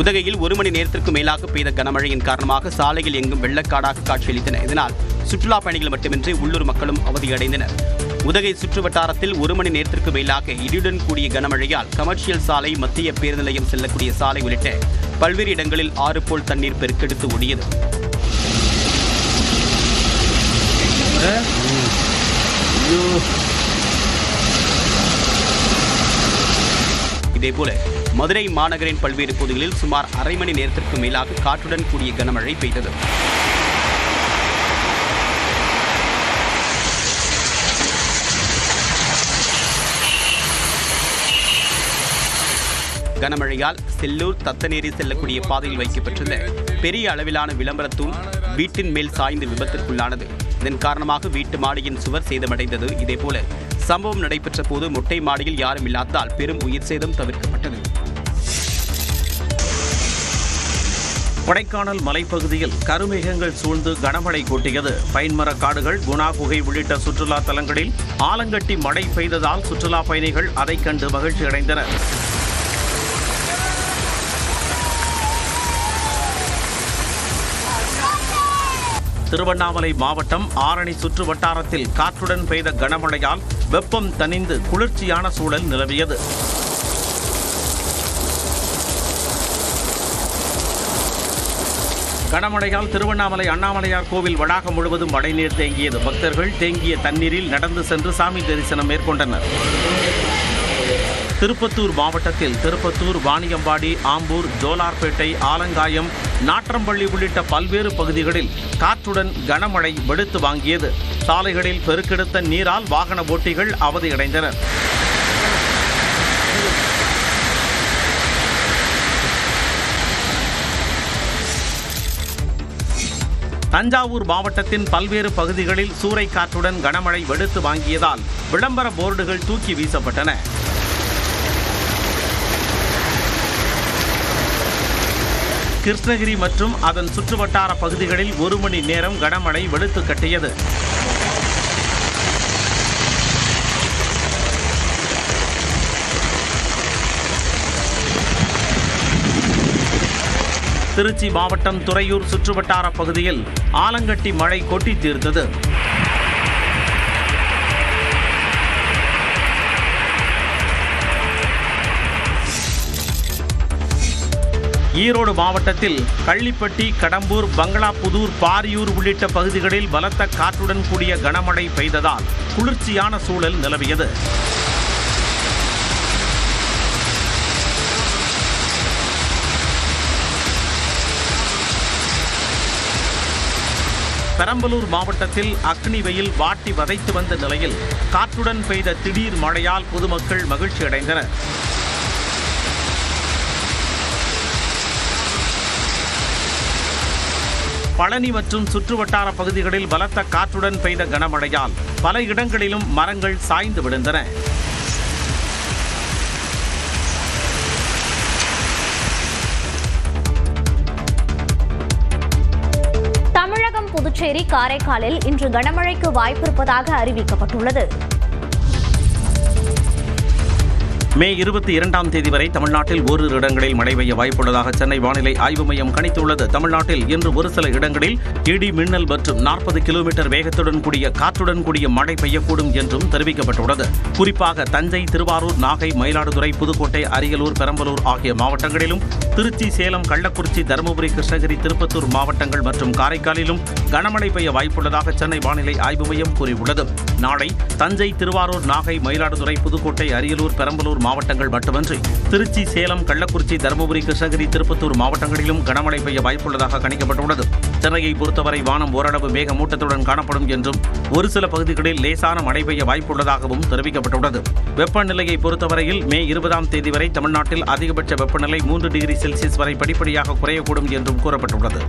உதகையில் 1 மணி நேரத்திற்கு மேலாக பெய்த கனமழையின் காரணமாக சாலையில் எங்கும் வெள்ளக்காடாக காட்சியளித்தன. இதனால் சுற்றுலா பயணிகள் மட்டுமின்றி உள்ளூர் மக்களும் அவதியடைந்தனர். உதகை சுற்று வட்டாரத்தில் 1 மணி நேரத்திற்கு மேலாக இடியுடன் கூடிய கனமழையால் கமர்ஷியல் சாலை, மத்திய பேருந்து நிலையம் செல்லக்கூடிய சாலை உள்ளிட்ட பல்வேறு இடங்களில் ஆறு போல் தண்ணீர் பெருக்கெடுத்து ஓடியது. இதேபோல மதுரை மாநகரின் பல்வேறு பகுதிகளில் சுமார் அரை மணி நேரத்திற்கு மேலாக காற்றுடன் கூடிய கனமழை பெய்தது. கனமழையால் செல்லூர் தத்தநேரி செல்லக்கூடிய பாதையில் வைக்கப்பட்டுள்ள பெரிய அளவிலான விளம்பரத்தூண் வீட்டின் மேல் சாய்ந்து விபத்திற்குள்ளானது. இதன் காரணமாக வீட்டு மாடியின் சுவர் சேதமடைந்தது. இதேபோல சம்பவம் நடைபெற்ற போது மொட்டை மாடியில் யாரும் இல்லாததால் பெரும் உயிர் சேதம் தவிர்க்கப்பட்டது. கொடைக்கானல் மலைப்பகுதியில் கருமேகங்கள் சூழ்ந்து கனமழை கொட்டியது. பைன்மர காடுகள், குணா குகை உள்ளிட்ட சுற்றுலா தலங்களில் ஆலங்கட்டி மழை பெய்ததால் சுற்றுலா பயணிகள் அதைக் கண்டு மகிழ்ச்சி அடைந்தனர். திருவண்ணாமலை மாவட்டம் ஆரணி சுற்று வட்டாரத்தில் காற்றுடன் பெய்த கனமழையால் வெப்பம் தணிந்து குளிர்ச்சியான சூழல் நிலவியது. கனமழையால் திருவண்ணாமலை அண்ணாமலையார் கோவில் வளாகம் முழுவதும் மழைநீர் தேங்கியது. பக்தர்கள் தேங்கிய தண்ணீரில் நடந்து சென்று சாமி தரிசனம் மேற்கொண்டனர். திருப்பத்தூர் மாவட்டத்தில் திருப்பத்தூர், வாணியம்பாடி, ஆம்பூர், ஜோலார்பேட்டை, ஆலங்காயம், நாற்றம்பள்ளி உள்ளிட்ட பல்வேறு பகுதிகளில் காற்றுடன் கனமழை வெளுத்து வாங்கியது. சாலைகளில் பெருக்கெடுத்த நீரால் வாகன ஓட்டிகள் அவதியடைந்தனர். தஞ்சாவூர் மாவட்டத்தின் பல்வேறு பகுதிகளில் சூறைக்காற்றுடன் கனமழை வெளுத்து வாங்கியதால் விளம்பர போர்டுகள் தூக்கி வீசப்பட்டன. கிருஷ்ணகிரி மற்றும் அதன் சுற்றுவட்டார பகுதிகளில் 1 மணி நேரம் கனமழை வெளுத்து கட்டியது. திருச்சி மாவட்டம் துறையூர் சுற்றுவட்டார பகுதியில் ஆலங்கட்டி மழை கொட்டி தீர்த்தது. ஈரோடு மாவட்டத்தில் கள்ளிப்பட்டி, கடம்பூர், பங்களாபுதூர், பாரியூர் உள்ளிட்ட பகுதிகளில் பலத்த காற்றுடன் கூடிய கனமழை பெய்ததால் குளிர்ச்சியான சூழல் நிலவியது. பெரம்பலூர் மாவட்டத்தில் அக்னி வெயில் வாட்டி வதைத்து வந்த நிலையில் காற்றுடன் பெய்த திடீர் மழையால் பொதுமக்கள் மகிழ்ச்சி அடைந்தனர். பழனி மற்றும் சுற்றுவட்டார பகுதிகளில் பலத்த காற்றுடன் பெய்த கனமழையால் பல இடங்களிலும் மரங்கள் சாய்ந்து விழுந்தன. தமிழகம், புதுச்சேரி, காரைக்காலில் இன்று கனமழைக்கு வாய்ப்பிருப்பதாக அறிவிக்கப்பட்டுள்ளது. மே 22ஆம் தேதி வரை தமிழ்நாட்டில் ஓரிரு இடங்களில் மழை பெய்ய வாய்ப்புள்ளதாக சென்னை வானிலை ஆய்வு மையம் கணித்துள்ளது. தமிழ்நாட்டில் இன்று ஒரு சில இடங்களில் இடி, மின்னல் மற்றும் 40 கிலோமீட்டர் வேகத்துடன் கூடிய காற்றுடன் கூடிய மழை பெய்யக்கூடும் என்றும் தெரிவிக்கப்பட்டுள்ளது. குறிப்பாக தஞ்சை, திருவாரூர், நாகை, மயிலாடுதுறை, புதுக்கோட்டை, அரியலூர், பெரம்பலூர் ஆகிய மாவட்டங்களிலும், திருச்சி, சேலம், கள்ளக்குறிச்சி, தருமபுரி, கிருஷ்ணகிரி, திருப்பத்தூர் மாவட்டங்கள் மற்றும் காரைக்காலிலும் கனமழை பெய்ய வாய்ப்புள்ளதாக சென்னை வானிலை ஆய்வு மையம் கூறியுள்ளது. நாளை தஞ்சை, திருவாரூர், நாகை, மயிலாடுதுறை, புதுக்கோட்டை, அரியலூர், பெரம்பலூர் மாவட்டங்கள் மட்டுமன்றி திருச்சி, சேலம், கள்ளக்குறிச்சி, தருமபுரி, கிருஷ்ணகிரி, திருப்பத்தூர் மாவட்டங்களிலும் கனமழை பெய்ய வாய்ப்புள்ளதாக கணிக்கப்பட்டுள்ளது. சென்னையை பொறுத்தவரை வானம் ஓரளவு மேகமூட்டத்துடன் காணப்படும் என்றும் ஒரு சில பகுதிகளில் லேசான மழை பெய்ய வாய்ப்புள்ளதாகவும் தெரிவிக்கப்பட்டுள்ளது. வெப்பநிலையை பொறுத்தவரையில் மே 20ஆம் தேதி வரை தமிழ்நாட்டில் அதிகபட்ச வெப்பநிலை 3 டிகிரி செல்சியஸ் வரை படிப்படியாக குறையக்கூடும் என்றும் கூறப்பட்டுள்ளது.